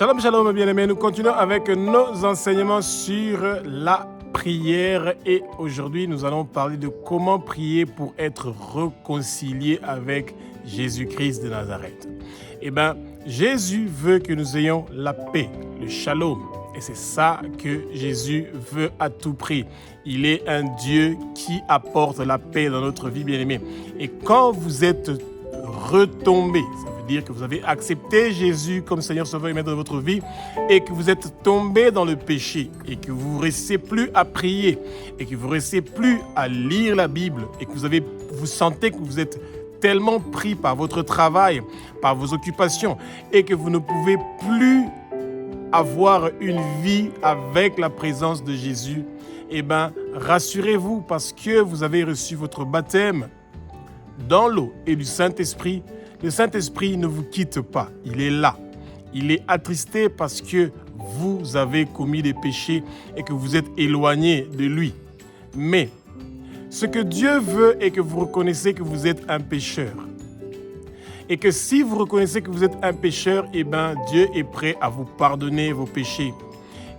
Shalom, shalom, bien-aimés. Nous continuons avec nos enseignements sur la prière. Et aujourd'hui, nous allons parler de comment prier pour être réconcilié avec Jésus-Christ de Nazareth. Eh bien, Jésus veut que nous ayons la paix, le shalom. Et c'est ça que Jésus veut à tout prix. Il est un Dieu qui apporte la paix dans notre vie, bien-aimés. Et quand vous êtes retombé, ça veut dire que vous avez accepté Jésus comme Seigneur Sauveur et Maître de votre vie et que vous êtes tombé dans le péché et que vous ne restez plus à prier et que vous ne restez plus à lire la Bible et que vous sentez que vous êtes tellement pris par votre travail, par vos occupations et que vous ne pouvez plus avoir une vie avec la présence de Jésus, eh bien, rassurez-vous parce que vous avez reçu votre baptême dans l'eau et du Saint-Esprit. Le Saint-Esprit ne vous quitte pas, il est là. Il est attristé parce que vous avez commis des péchés et que vous êtes éloigné de lui. Mais ce que Dieu veut est que vous reconnaissiez que vous êtes un pécheur. Et que si vous reconnaissez que vous êtes un pécheur, eh bien, Dieu est prêt à vous pardonner vos péchés.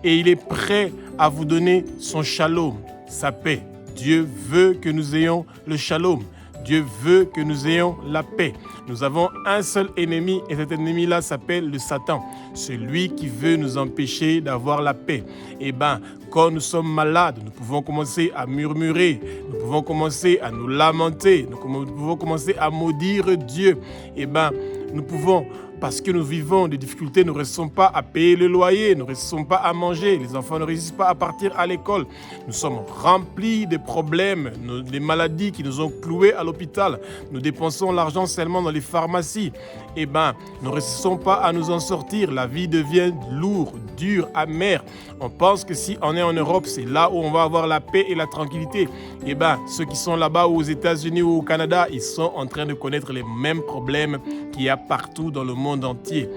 Et il est prêt à vous donner son shalom, sa paix. Dieu veut que nous ayons le shalom. Dieu veut que nous ayons la paix. Nous avons un seul ennemi et cet ennemi-là s'appelle le Satan. Celui qui veut nous empêcher d'avoir la paix. Eh bien, quand nous sommes malades, nous pouvons commencer à murmurer, nous pouvons commencer à nous lamenter, nous pouvons commencer à maudire Dieu. Eh bien, nous pouvons, parce que nous vivons des difficultés, nous ne restons pas à payer le loyer, nous ne restons pas à manger, les enfants ne réussissent pas à partir à l'école. Nous sommes remplis de problèmes, des maladies qui nous ont cloués à l'hôpital. Nous dépensons l'argent seulement dans les pharmacies. Eh bien, nous ne restons pas à nous en sortir. La vie devient lourde, dure, amère. On pense que si on est en Europe, c'est là où on va avoir la paix et la tranquillité. Eh bien, ceux qui sont là-bas aux États-Unis ou au Canada, ils sont en train de connaître les mêmes problèmes qu'il y a partout dans le monde entier.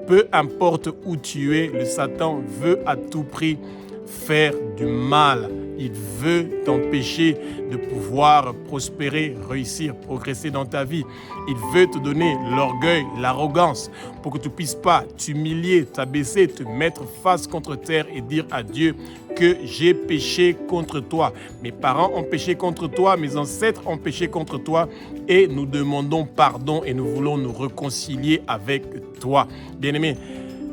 Peu importe où tu es, le Satan veut à tout prix faire du mal. Il veut t'empêcher de pouvoir prospérer, réussir, progresser dans ta vie. Il veut te donner l'orgueil, l'arrogance pour que tu ne puisses pas t'humilier, t'abaisser, te mettre face contre terre et dire à Dieu que j'ai péché contre toi. Mes parents ont péché contre toi, mes ancêtres ont péché contre toi et nous demandons pardon et nous voulons nous réconcilier avec toi. Bien-aimés,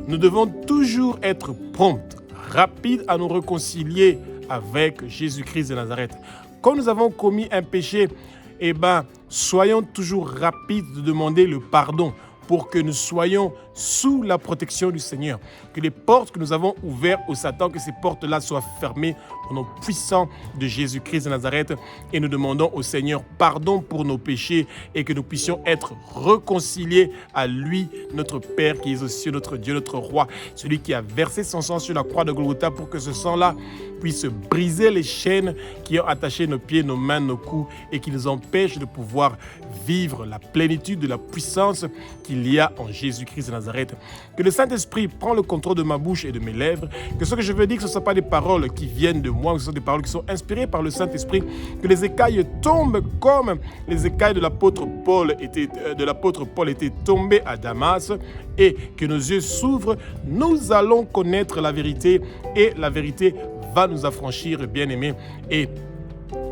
nous devons toujours être prompts, rapides à nous réconcilier avec Jésus-Christ de Nazareth. Quand nous avons commis un péché, eh bien, soyons toujours rapides de demander le pardon pour que nous soyons sous la protection du Seigneur. Que les portes que nous avons ouvertes au Satan, que ces portes-là soient fermées au nom puissant de Jésus-Christ de Nazareth. Et nous demandons au Seigneur pardon pour nos péchés et que nous puissions être réconciliés à lui, notre Père qui est aux cieux, notre Dieu, notre Roi, celui qui a versé son sang sur la croix de Golgotha pour que ce sang-là puisse briser les chaînes qui ont attaché nos pieds, nos mains, nos coups et qui nous empêchent de pouvoir vivre la plénitude de la puissance qu'il y a en Jésus-Christ de Nazareth. Que le Saint-Esprit prend le contrôle de ma bouche et de mes lèvres, que ce que je veux dire, que ce ne sont pas des paroles qui viennent de moi, que ce sont des paroles qui sont inspirées par le Saint-Esprit, que les écailles tombent comme les écailles de l'apôtre Paul étaient tombées à Damas et que nos yeux s'ouvrent, nous allons connaître la vérité et la vérité va nous affranchir, bien-aimés. Et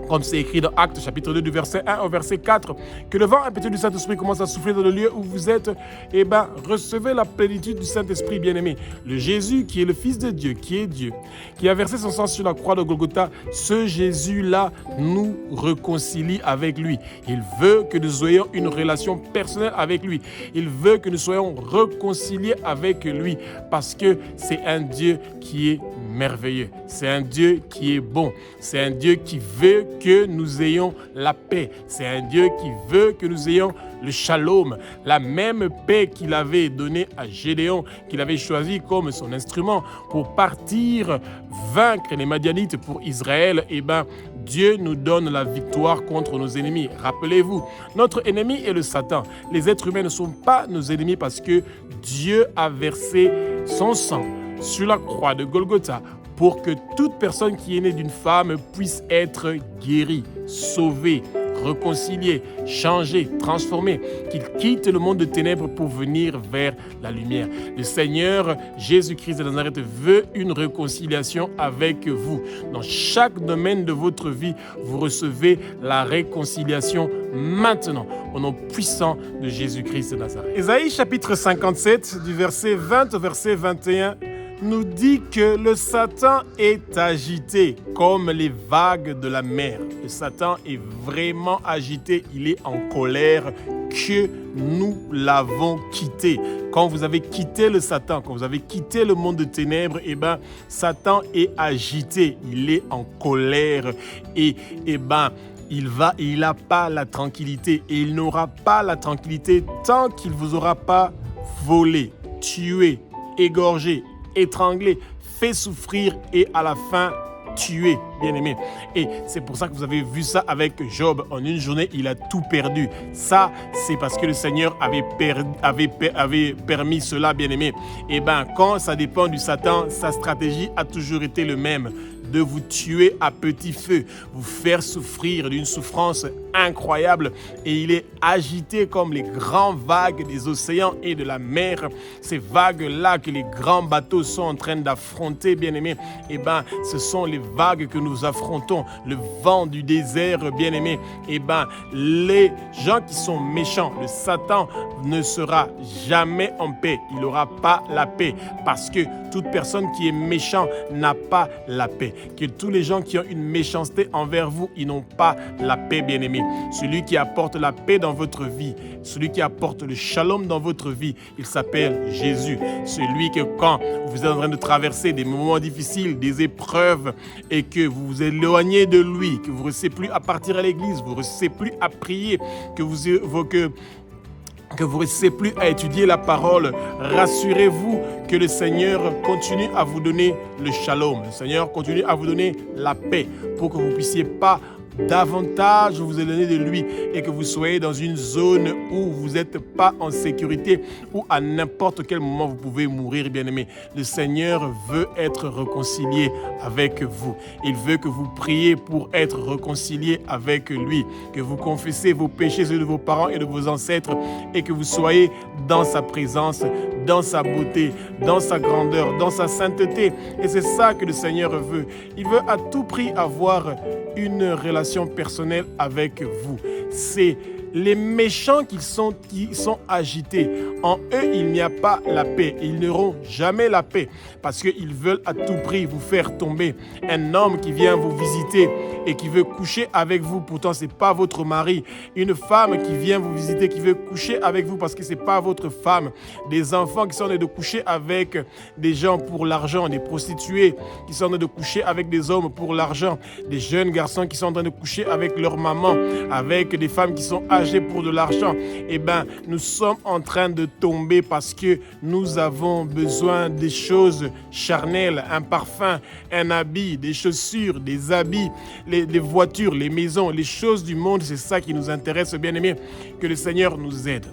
comme c'est écrit dans Actes chapitre 2 du verset 1 au verset 4, que le vent impétueux du Saint-Esprit commence à souffler dans le lieu où vous êtes, eh bien, recevez la plénitude du Saint-Esprit, bien-aimé. Le Jésus qui est le Fils de Dieu, qui a versé son sang sur la croix de Golgotha, ce Jésus-là nous réconcilie avec lui. Il veut que nous ayons une relation personnelle avec lui. Il veut que nous soyons réconciliés avec lui parce que c'est un Dieu qui est merveilleux. C'est un Dieu qui est bon. C'est un Dieu qui veut que nous ayons la paix. C'est un Dieu qui veut que nous ayons le shalom, la même paix qu'il avait donnée à Gédéon, qu'il avait choisi comme son instrument pour partir vaincre les Madianites pour Israël. Eh bien, Dieu nous donne la victoire contre nos ennemis. Rappelez-vous, notre ennemi est le Satan. Les êtres humains ne sont pas nos ennemis parce que Dieu a versé son sang sur la croix de Golgotha pour que toute personne qui est née d'une femme puisse être guérie, sauvée, réconcilié, changé, transformé, qu'il quitte le monde de ténèbres pour venir vers la lumière. Le Seigneur Jésus-Christ de Nazareth veut une réconciliation avec vous. Dans chaque domaine de votre vie, vous recevez la réconciliation maintenant, au nom puissant de Jésus-Christ de Nazareth. Ésaïe chapitre 57, du verset 20 au verset 21, nous dit que le Satan est agité comme les vagues de la mer. Le Satan est vraiment agité, il est en colère que nous l'avons quitté. Quand vous avez quitté le Satan, quand vous avez quitté le monde de ténèbres, Satan est agité, il est en colère et il n'a pas la tranquillité et il n'aura pas la tranquillité tant qu'il ne vous aura pas volé, tué, égorgé, étranglé, fait souffrir et à la fin tué, bien-aimé. Et c'est pour ça que vous avez vu ça avec Job. En une journée, il a tout perdu. Ça, c'est parce que le Seigneur avait permis cela, bien-aimé. Quand ça dépend du Satan, sa stratégie a toujours été le même. De vous tuer à petit feu, vous faire souffrir d'une souffrance incroyable. Et il est agité comme les grandes vagues des océans et de la mer. Ces vagues-là que les grands bateaux sont en train d'affronter, bien-aimés, ce sont les vagues que nous affrontons, le vent du désert, bien-aimés. Les gens qui sont méchants, le Satan ne sera jamais en paix. Il n'aura pas la paix parce que toute personne qui est méchant n'a pas la paix. Que tous les gens qui ont une méchanceté envers vous, ils n'ont pas la paix, bien-aimé. Celui qui apporte la paix dans votre vie, celui qui apporte le shalom dans votre vie, il s'appelle Jésus. Celui que quand vous êtes en train de traverser des moments difficiles, des épreuves, et que vous vous éloignez de lui, que vous ne réussissez plus à partir à l'église, vous ne réussissez plus à prier, que vous ne réussissez plus à étudier la parole, rassurez-vous que le Seigneur continue à vous donner le shalom. Le Seigneur continue à vous donner la paix pour que vous ne puissiez pas davantage vous éloigner de lui et que vous soyez dans une zone où vous n'êtes pas en sécurité, où à n'importe quel moment vous pouvez mourir, bien-aimé. Le Seigneur veut être réconcilié avec vous. Il veut que vous priez pour être réconcilié avec lui, que vous confessez vos péchés, ceux de vos parents et de vos ancêtres, et que vous soyez dans sa présence, dans sa beauté, dans sa grandeur, dans sa sainteté. Et c'est ça que le Seigneur veut. Il veut à tout prix avoir une relation personnelle avec vous. C'est les méchants qui sont agités. En eux, il n'y a pas la paix. Ils n'auront jamais la paix parce qu'ils veulent à tout prix vous faire tomber. Un homme qui vient vous visiter et qui veut coucher avec vous, pourtant ce n'est pas votre mari. Une femme qui vient vous visiter, qui veut coucher avec vous parce que ce n'est pas votre femme. Des enfants qui sont en train de coucher avec des gens pour l'argent, des prostituées qui sont en train de coucher avec des hommes pour l'argent, des jeunes garçons qui sont en train de coucher avec leur maman, avec des femmes qui sont âgées pour de l'argent. Nous sommes en train de tomber parce que nous avons besoin des choses charnelles, un parfum, un habit, des chaussures, des habits, les voitures, les maisons, les choses du monde. C'est ça qui nous intéresse, bien-aimés. Que le Seigneur nous aide.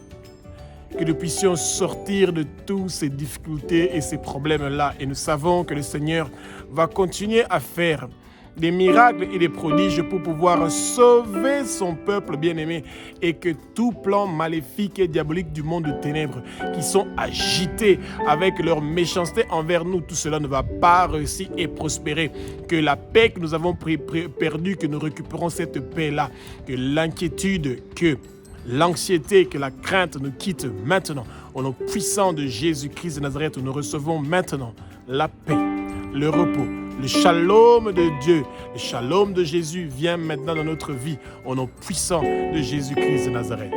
Que nous puissions sortir de toutes ces difficultés et ces problèmes-là. Et nous savons que le Seigneur va continuer à faire des miracles et des prodiges pour pouvoir sauver son peuple bien-aimé et que tout plan maléfique et diabolique du monde de ténèbres qui sont agités avec leur méchanceté envers nous, tout cela ne va pas réussir et prospérer. Que la paix que nous avons perdue, que nous récupérons cette paix-là, que l'inquiétude, que l'anxiété, que la crainte nous quitte maintenant. Au nom puissant de Jésus-Christ de Nazareth, nous recevons maintenant la paix, le repos, le shalom de Dieu, le shalom de Jésus vient maintenant dans notre vie au nom puissant de Jésus-Christ de Nazareth.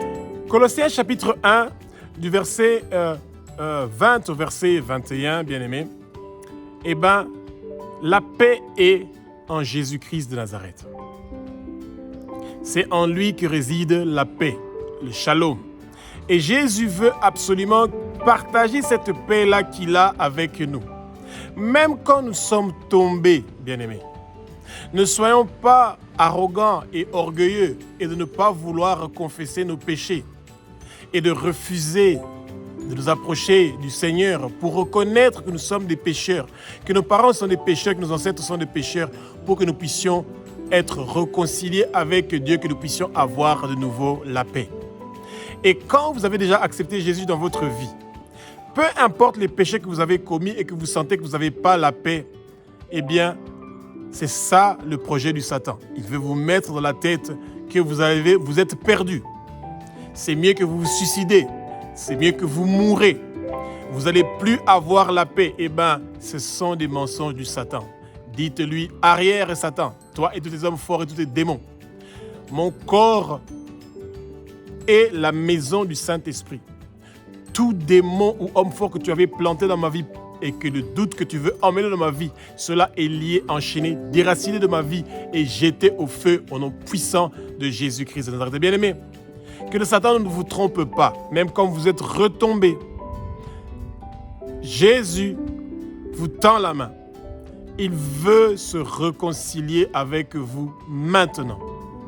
Colossiens chapitre 1, du verset 20 au verset 21, bien-aimés. La paix est en Jésus-Christ de Nazareth. C'est en lui que réside la paix, le shalom. Et Jésus veut absolument partager cette paix-là qu'il a avec nous. Même quand nous sommes tombés, bien-aimés, ne soyons pas arrogants et orgueilleux et de ne pas vouloir confesser nos péchés et de refuser de nous approcher du Seigneur pour reconnaître que nous sommes des pécheurs, que nos parents sont des pécheurs, que nos ancêtres sont des pécheurs, pour que nous puissions être réconciliés avec Dieu, que nous puissions avoir de nouveau la paix. Et quand vous avez déjà accepté Jésus dans votre vie, peu importe les péchés que vous avez commis et que vous sentez que vous n'avez pas la paix, eh bien, c'est ça le projet du Satan. Il veut vous mettre dans la tête que vous êtes perdu. C'est mieux que vous vous suicidez. C'est mieux que vous mourrez. Vous n'allez plus avoir la paix. Eh bien, ce sont des mensonges du Satan. Dites-lui, arrière Satan, toi et tous tes hommes forts et tous tes démons. Mon corps est la maison du Saint-Esprit. Tout démon ou homme fort que tu avais planté dans ma vie et que le doute que tu veux emmener dans ma vie, cela est lié, enchaîné, déraciné de ma vie et jeté au feu au nom puissant de Jésus-Christ de Nazareth. Bien-aimés, que le Satan ne vous trompe pas, même quand vous êtes retombés. Jésus vous tend la main. Il veut se réconcilier avec vous maintenant,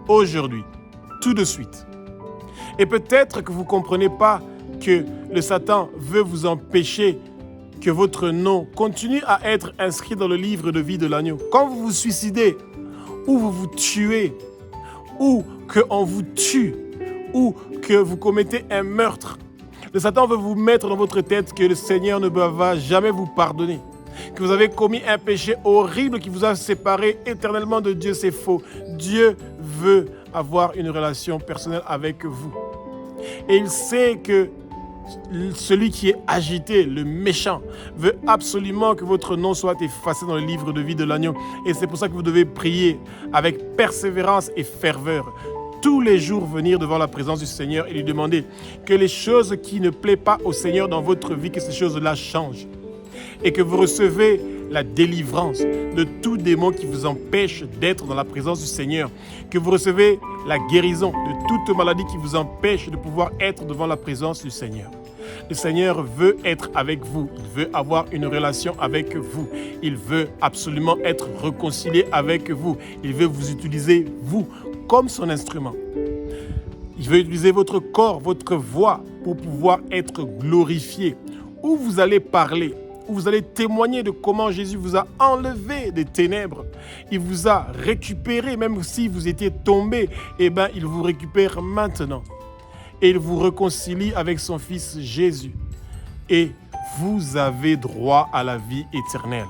aujourd'hui, tout de suite. Et peut-être que vous ne comprenez pas que le Satan veut vous empêcher que votre nom continue à être inscrit dans le livre de vie de l'agneau. Quand vous vous suicidez, ou vous vous tuez, ou qu'on vous tue, ou que vous commettez un meurtre, le Satan veut vous mettre dans votre tête que le Seigneur ne va jamais vous pardonner, que vous avez commis un péché horrible qui vous a séparé éternellement de Dieu. C'est faux. Dieu veut avoir une relation personnelle avec vous. Et il sait que celui qui est agité, le méchant, veut absolument que votre nom soit effacé dans le livre de vie de l'agneau. Et c'est pour ça que vous devez prier avec persévérance et ferveur. Tous les jours venir devant la présence du Seigneur et lui demander que les choses qui ne plaisent pas au Seigneur dans votre vie, que ces choses-là changent. Et que vous recevez la délivrance de tout démon qui vous empêche d'être dans la présence du Seigneur. Que vous recevez la guérison de toute maladie qui vous empêche de pouvoir être devant la présence du Seigneur. Le Seigneur veut être avec vous. Il veut avoir une relation avec vous. Il veut absolument être réconcilié avec vous. Il veut vous utiliser, vous, comme son instrument. Il veut utiliser votre corps, votre voix pour pouvoir être glorifié. Où vous allez parler, où vous allez témoigner de comment Jésus vous a enlevé des ténèbres. Il vous a récupéré, même si vous étiez tombé, eh bien, il vous récupère maintenant. Et il vous réconcilie avec son Fils Jésus. Et vous avez droit à la vie éternelle,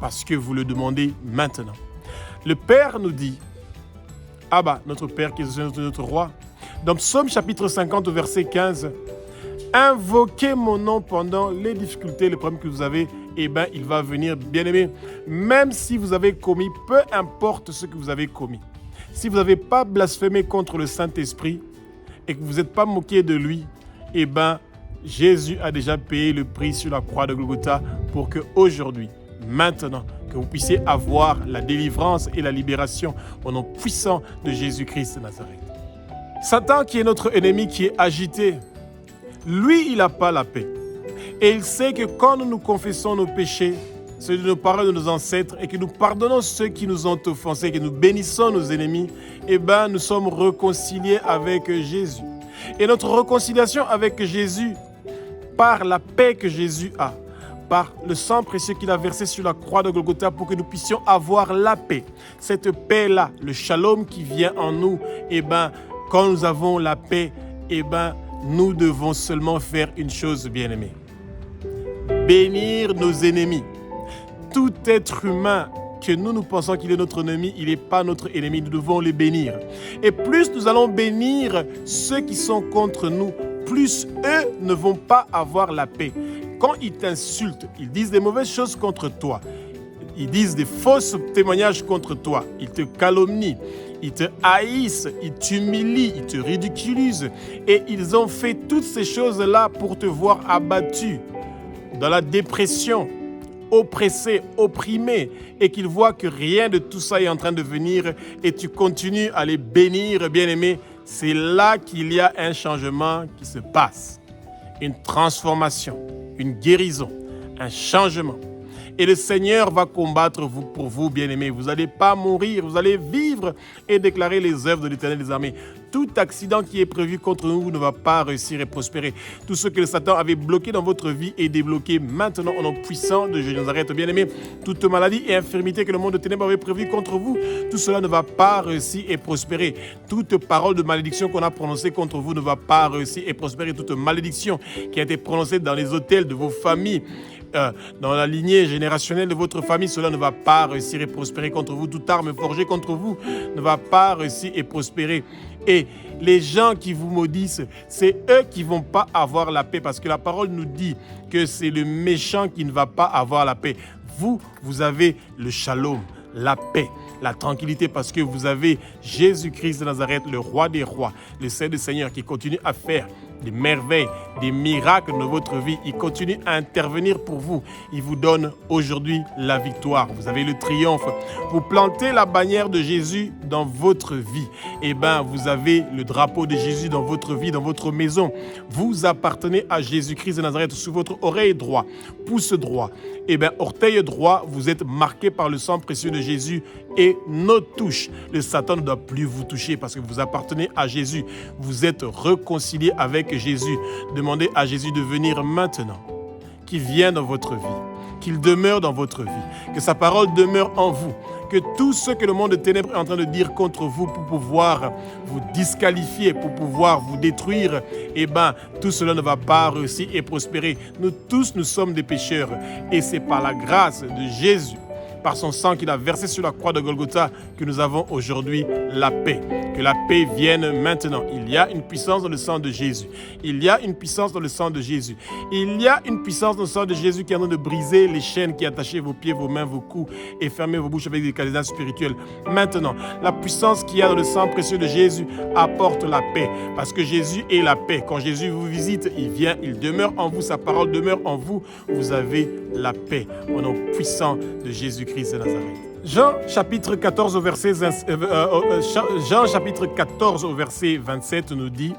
parce que vous le demandez maintenant. Le Père nous dit, Abba, notre Père qui est notre roi, dans Psaume chapitre 50, verset 15, invoquez mon nom pendant les difficultés, les problèmes que vous avez, eh bien, il va venir, bien-aimé. Même si vous avez commis, peu importe ce que vous avez commis, si vous n'avez pas blasphémé contre le Saint-Esprit et que vous n'êtes pas moqué de lui, eh bien, Jésus a déjà payé le prix sur la croix de Golgotha pour qu'aujourd'hui, maintenant, que vous puissiez avoir la délivrance et la libération au nom puissant de Jésus-Christ de Nazareth. Satan, qui est notre ennemi, qui est agité, lui, il n'a pas la paix. Et il sait que quand nous nous confessons nos péchés, ceux de nos parents, de nos ancêtres, et que nous pardonnons ceux qui nous ont offensés, que nous bénissons nos ennemis, eh bien, nous sommes réconciliés avec Jésus. Et notre réconciliation avec Jésus, par la paix que Jésus a, par le sang précieux qu'il a versé sur la croix de Golgotha pour que nous puissions avoir la paix. Cette paix-là, le shalom qui vient en nous, eh bien, quand nous avons la paix, eh bien, nous devons seulement faire une chose, bien-aimés. Bénir nos ennemis. Tout être humain que nous pensons qu'il est notre ennemi, il n'est pas notre ennemi. Nous devons les bénir. Et plus nous allons bénir ceux qui sont contre nous, plus eux ne vont pas avoir la paix. Quand ils t'insultent, ils disent des mauvaises choses contre toi, ils disent des fausses témoignages contre toi, ils te calomnient, ils te haïssent, ils t'humilient, ils te ridiculisent. Et ils ont fait toutes ces choses-là pour te voir abattu, dans la dépression, oppressé, opprimé, et qu'ils voient que rien de tout ça est en train de venir et tu continues à les bénir, bien-aimés. C'est là qu'il y a un changement qui se passe, une transformation, une guérison, un changement. Et le Seigneur va combattre pour vous, bien-aimés. Vous n'allez pas mourir, vous allez vivre et déclarer les œuvres de l'Éternel des armées. Tout accident qui est prévu contre nous ne va pas réussir et prospérer. Tout ce que le Satan avait bloqué dans votre vie est débloqué maintenant au nom puissant de Jésus de Nazareth. Bien-aimés, toute maladie et infirmité que le monde de ténèbres avait prévu contre vous, tout cela ne va pas réussir et prospérer. Toute parole de malédiction qu'on a prononcée contre vous ne va pas réussir et prospérer. Toute malédiction qui a été prononcée dans les hôtels de vos familles, dans la lignée générationnelle de votre famille, cela ne va pas réussir et prospérer contre vous. Toute arme forgée contre vous ne va pas réussir et prospérer. Et les gens qui vous maudissent, c'est eux qui ne vont pas avoir la paix, parce que la parole nous dit que c'est le méchant qui ne va pas avoir la paix. Vous, vous avez le shalom, la paix, la tranquillité, parce que vous avez Jésus-Christ de Nazareth, le roi des rois, le Seigneur des seigneurs, qui continue à faire des merveilles, des miracles dans votre vie. Il continue à intervenir pour vous. Il vous donne aujourd'hui la victoire. Vous avez le triomphe. Vous plantez la bannière de Jésus dans votre vie. Eh bien, vous avez le drapeau de Jésus dans votre vie, dans votre maison. Vous appartenez à Jésus-Christ de Nazareth. Sous votre oreille droit, pouce droit, eh bien, orteil droit, vous êtes marqué par le sang précieux de Jésus et nos touches. Le Satan ne doit plus vous toucher parce que vous appartenez à Jésus. Vous êtes réconcilié avec Jésus. Demandez à Jésus de venir maintenant, qu'il vienne dans votre vie, qu'il demeure dans votre vie, que sa parole demeure en vous, que tout ce que le monde de ténèbres est en train de dire contre vous pour pouvoir vous disqualifier, pour pouvoir vous détruire, eh bien, tout cela ne va pas réussir et prospérer. Nous tous, nous sommes des pécheurs et c'est par la grâce de Jésus, par son sang qu'il a versé sur la croix de Golgotha, que nous avons aujourd'hui la paix. Que la paix vienne maintenant. Il y a une puissance dans le sang de Jésus. Il y a une puissance dans le sang de Jésus. Il y a une puissance dans le sang de Jésus qui est en train de briser les chaînes qui attachaient vos pieds, vos mains, vos coups et fermer vos bouches avec des cadenas spirituels. Maintenant, la puissance qu'il y a dans le sang précieux de Jésus apporte la paix. Parce que Jésus est la paix. Quand Jésus vous visite, il vient, il demeure en vous, sa parole demeure en vous. Vous avez la paix au nom puissant de Jésus-Christ de Nazareth. Jean chapitre 14 au verset 27 nous dit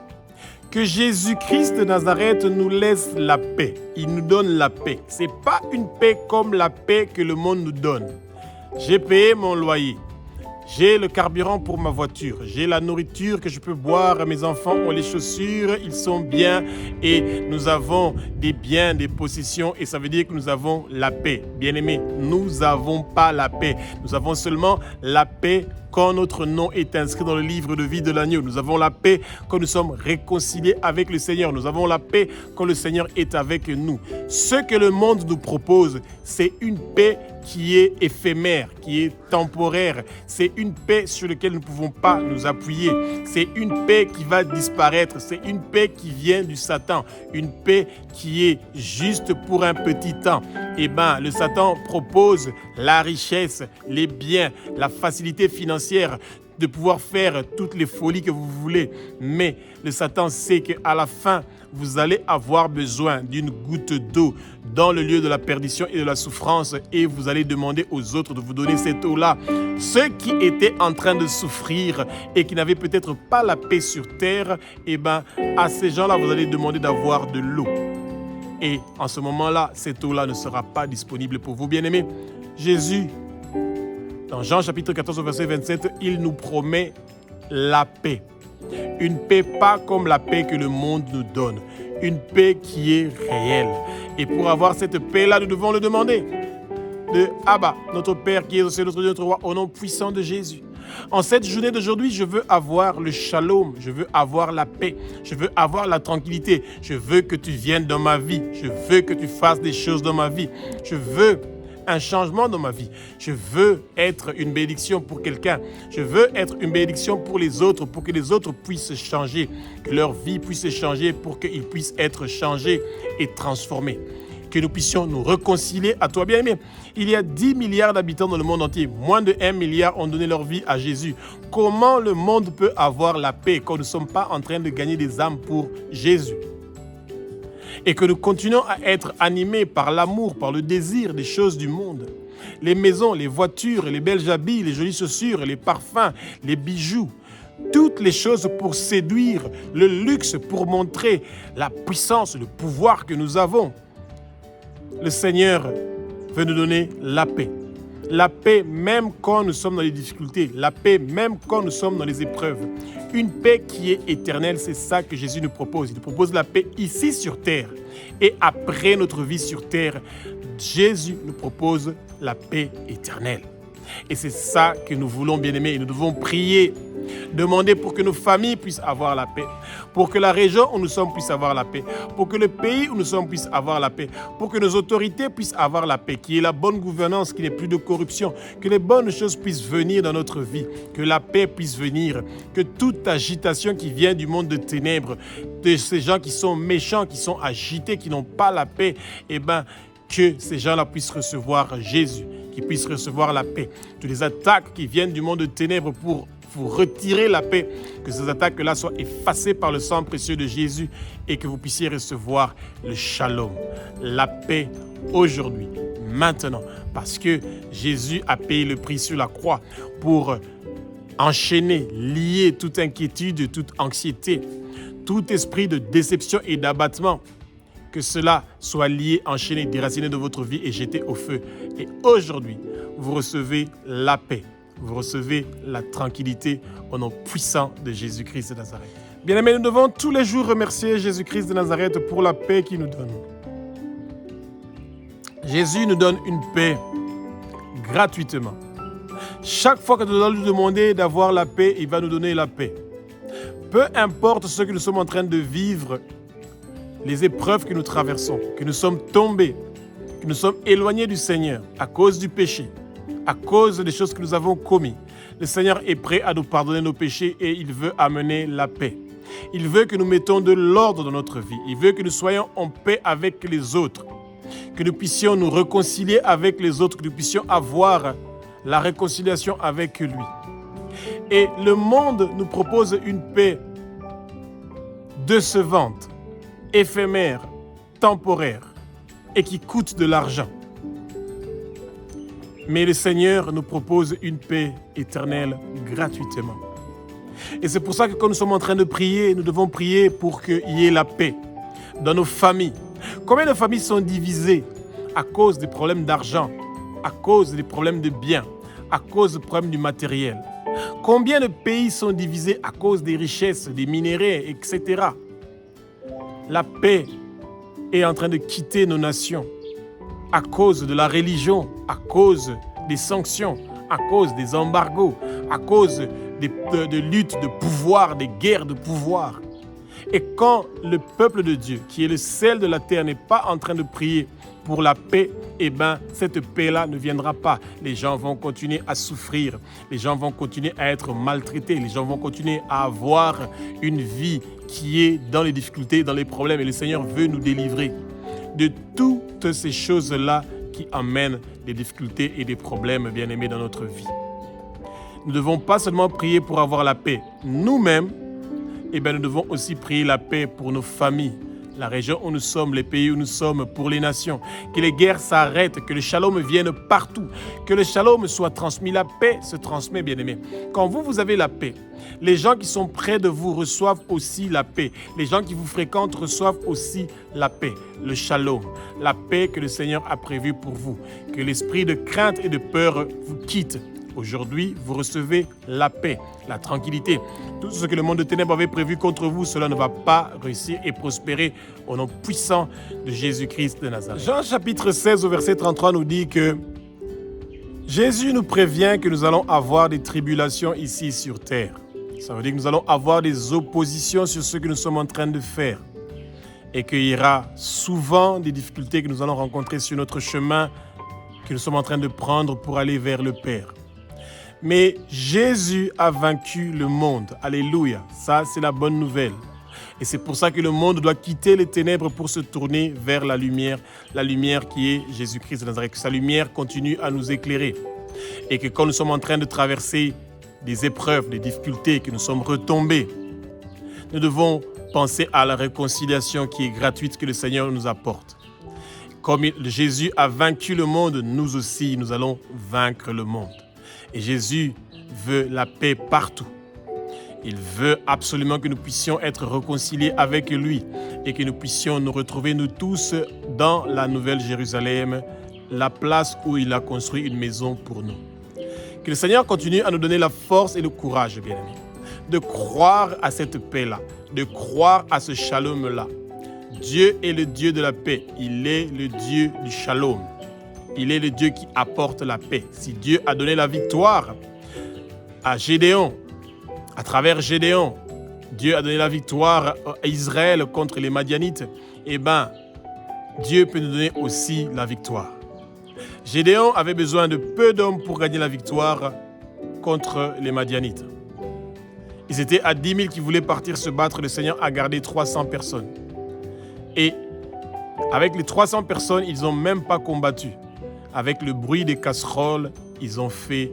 que Jésus-Christ de Nazareth nous laisse la paix. Il nous donne la paix. Ce n'est pas une paix comme la paix que le monde nous donne. J'ai payé mon loyer. J'ai le carburant pour ma voiture. J'ai la nourriture que je peux boire. Mes enfants ont les chaussures. Ils sont bien. Et nous avons des biens, des possessions. Et ça veut dire que nous avons la paix. Bien-aimés, nous n'avons pas la paix. Nous avons seulement la paix quand notre nom est inscrit dans le livre de vie de l'agneau. Nous avons la paix quand nous sommes réconciliés avec le Seigneur. Nous avons la paix quand le Seigneur est avec nous. Ce que le monde nous propose, c'est une paix qui est éphémère, qui est temporaire. C'est une paix sur laquelle nous ne pouvons pas nous appuyer. C'est une paix qui va disparaître. C'est une paix qui vient du Satan. Une paix qui est juste pour un petit temps. Eh bien, le Satan propose la richesse, les biens, la facilité financière, de pouvoir faire toutes les folies que vous voulez. Mais le Satan sait qu'à la fin, vous allez avoir besoin d'une goutte d'eau dans le lieu de la perdition et de la souffrance et vous allez demander aux autres de vous donner cette eau-là. Ceux qui étaient en train de souffrir et qui n'avaient peut-être pas la paix sur terre, eh bien, à ces gens-là, vous allez demander d'avoir de l'eau. Et en ce moment-là, cette eau-là ne sera pas disponible pour vous, bien-aimés. Jésus, dans Jean chapitre 14, verset 27, il nous promet la paix. Une paix pas comme la paix que le monde nous donne. Une paix qui est réelle. Et pour avoir cette paix-là, nous devons le demander. De Abba, notre Père qui est au ciel, notre Dieu, notre roi, au nom puissant de Jésus. En cette journée d'aujourd'hui, je veux avoir le shalom, je veux avoir la paix, je veux avoir la tranquillité. Je veux que tu viennes dans ma vie. Je veux que tu fasses des choses dans ma vie. Je veux un changement dans ma vie. Je veux être une bénédiction pour quelqu'un. Je veux être une bénédiction pour les autres, pour que les autres puissent changer, que leur vie puisse changer, pour qu'ils puissent être changés et transformés. Que nous puissions nous réconcilier à toi, bien-aimé. Il y a 10 milliards d'habitants dans le monde entier. Moins de 1 milliard ont donné leur vie à Jésus. Comment le monde peut avoir la paix quand nous ne sommes pas en train de gagner des âmes pour Jésus? Et que nous continuons à être animés par l'amour, par le désir des choses du monde. Les maisons, les voitures, les belles habits, les jolies chaussures, les parfums, les bijoux. Toutes les choses pour séduire, le luxe pour montrer la puissance, le pouvoir que nous avons. Le Seigneur veut nous donner la paix. La paix même quand nous sommes dans les difficultés. La paix même quand nous sommes dans les épreuves. Une paix qui est éternelle, c'est ça que Jésus nous propose. Il nous propose la paix ici sur terre. Et après notre vie sur terre, Jésus nous propose la paix éternelle. Et c'est ça que nous voulons, bien-aimés. Et nous devons prier, demander pour que nos familles puissent avoir la paix, pour que la région où nous sommes puisse avoir la paix, pour que le pays où nous sommes puisse avoir la paix, pour que nos autorités puissent avoir la paix, qu'il y ait la bonne gouvernance, qu'il n'y ait plus de corruption, que les bonnes choses puissent venir dans notre vie, que la paix puisse venir, que toute agitation qui vient du monde de ténèbres, de ces gens qui sont méchants, qui sont agités, qui n'ont pas la paix, que ces gens-là puissent recevoir Jésus, qu'ils puissent recevoir la paix. Toutes les attaques qui viennent du monde de ténèbres pour vous retirer la paix, que ces attaques-là soient effacées par le sang précieux de Jésus et que vous puissiez recevoir le shalom, la paix aujourd'hui, maintenant, parce que Jésus a payé le prix sur la croix pour enchaîner, lier toute inquiétude, toute anxiété, tout esprit de déception et d'abattement. Que cela soit lié, enchaîné, déraciné de votre vie et jeté au feu. Et aujourd'hui, vous recevez la paix, vous recevez la tranquillité au nom puissant de Jésus-Christ de Nazareth. Bien-aimés, nous devons tous les jours remercier Jésus-Christ de Nazareth pour la paix qu'il nous donne. Jésus nous donne une paix gratuitement. Chaque fois que nous allons lui demander d'avoir la paix, il va nous donner la paix. Peu importe ce que nous sommes en train de vivre, les épreuves que nous traversons, que nous sommes tombés, que nous sommes éloignés du Seigneur à cause du péché, à cause des choses que nous avons commises. Le Seigneur est prêt à nous pardonner nos péchés et il veut amener la paix. Il veut que nous mettons de l'ordre dans notre vie. Il veut que nous soyons en paix avec les autres, que nous puissions nous réconcilier avec les autres, que nous puissions avoir la réconciliation avec lui. Et le monde nous propose une paix décevante, éphémère, temporaire et qui coûte de l'argent. Mais le Seigneur nous propose une paix éternelle gratuitement. Et c'est pour ça que quand nous sommes en train de prier, nous devons prier pour qu'il y ait la paix dans nos familles. Combien de familles sont divisées à cause des problèmes d'argent, à cause des problèmes de biens, à cause des problèmes du matériel? Combien de pays sont divisés à cause des richesses, des minéraux, etc. La paix est en train de quitter nos nations à cause de la religion, à cause des sanctions, à cause des embargos, à cause de luttes de pouvoir, des guerres de pouvoir. Et quand le peuple de Dieu, qui est le sel de la terre, n'est pas en train de prier pour la paix, cette paix-là ne viendra pas. Les gens vont continuer à souffrir, les gens vont continuer à être maltraités, les gens vont continuer à avoir une vie qui est dans les difficultés, dans les problèmes. Et le Seigneur veut nous délivrer de toutes ces choses-là qui amènent des difficultés et des problèmes, bien-aimés, dans notre vie. Nous ne devons pas seulement prier pour avoir la paix nous-mêmes, nous devons aussi prier la paix pour nos familles, la région où nous sommes, les pays où nous sommes, pour les nations. Que les guerres s'arrêtent, que le shalom vienne partout, que le shalom soit transmis. La paix se transmet, bien-aimés. Quand vous avez la paix, les gens qui sont près de vous reçoivent aussi la paix. Les gens qui vous fréquentent reçoivent aussi la paix, le shalom, la paix que le Seigneur a prévue pour vous. Que l'esprit de crainte et de peur vous quitte. Aujourd'hui, vous recevez la paix, la tranquillité. Tout ce que le monde de ténèbres avait prévu contre vous, cela ne va pas réussir et prospérer au nom puissant de Jésus-Christ de Nazareth. Jean chapitre 16 au verset 33 nous dit que Jésus nous prévient que nous allons avoir des tribulations ici sur terre. Ça veut dire que nous allons avoir des oppositions sur ce que nous sommes en train de faire. Et qu'il y aura souvent des difficultés que nous allons rencontrer sur notre chemin que nous sommes en train de prendre pour aller vers le Père. Mais Jésus a vaincu le monde. Alléluia. Ça, c'est la bonne nouvelle. Et c'est pour ça que le monde doit quitter les ténèbres pour se tourner vers la lumière qui est Jésus-Christ de Nazareth. Que sa lumière continue à nous éclairer. Et que quand nous sommes en train de traverser des épreuves, des difficultés, que nous sommes retombés, nous devons penser à la réconciliation qui est gratuite que le Seigneur nous apporte. Comme Jésus a vaincu le monde, nous aussi, nous allons vaincre le monde. Et Jésus veut la paix partout. Il veut absolument que nous puissions être réconciliés avec lui et que nous puissions nous retrouver, nous tous, dans la Nouvelle Jérusalem, la place où il a construit une maison pour nous. Que le Seigneur continue à nous donner la force et le courage, bien-aimés, de croire à cette paix-là, de croire à ce shalom-là. Dieu est le Dieu de la paix. Il est le Dieu du shalom. Il est le Dieu qui apporte la paix. Si Dieu a donné la victoire à Gédéon, à travers Gédéon, Dieu a donné la victoire à Israël contre les Madianites, eh bien, Dieu peut nous donner aussi la victoire. Gédéon avait besoin de peu d'hommes pour gagner la victoire contre les Madianites. Ils étaient à 10 000 qui voulaient partir se battre. Le Seigneur a gardé 300 personnes. Et avec les 300 personnes, ils n'ont même pas combattu. Avec le bruit des casseroles, ils ont fait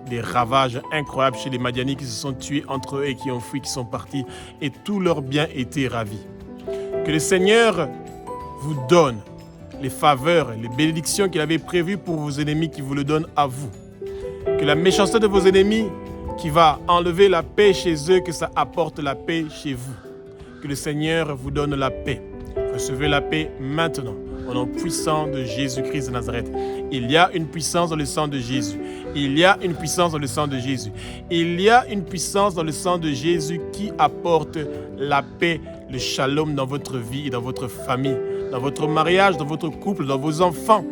des ravages incroyables chez les Madianites qui se sont tués entre eux et qui ont fui, qui sont partis. Et tous leurs biens étaient ravis. Que le Seigneur vous donne les faveurs, les bénédictions qu'il avait prévues pour vos ennemis, qui vous le donne à vous. Que la méchanceté de vos ennemis, qui va enlever la paix chez eux, que ça apporte la paix chez vous. Que le Seigneur vous donne la paix. Recevez la paix maintenant, au nom puissant de Jésus-Christ de Nazareth. Il y a une puissance dans le sang de Jésus. Il y a une puissance dans le sang de Jésus. Il y a une puissance dans le sang de Jésus qui apporte la paix, le shalom dans votre vie et dans votre famille, dans votre mariage, dans votre couple, dans vos enfants,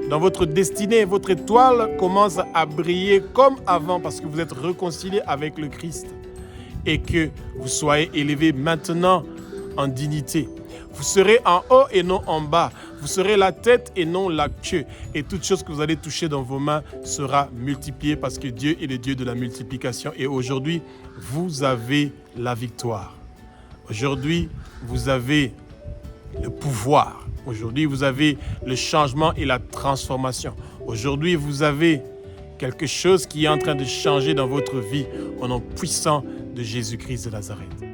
dans votre destinée. Votre étoile commence à briller comme avant parce que vous êtes réconciliés avec le Christ et que vous soyez élevés maintenant en dignité. Vous serez en haut et non en bas. Vous serez la tête et non la queue. Et toute chose que vous allez toucher dans vos mains sera multipliée parce que Dieu est le Dieu de la multiplication. Et aujourd'hui, vous avez la victoire. Aujourd'hui, vous avez le pouvoir. Aujourd'hui, vous avez le changement et la transformation. Aujourd'hui, vous avez quelque chose qui est en train de changer dans votre vie au nom puissant de Jésus-Christ de Nazareth.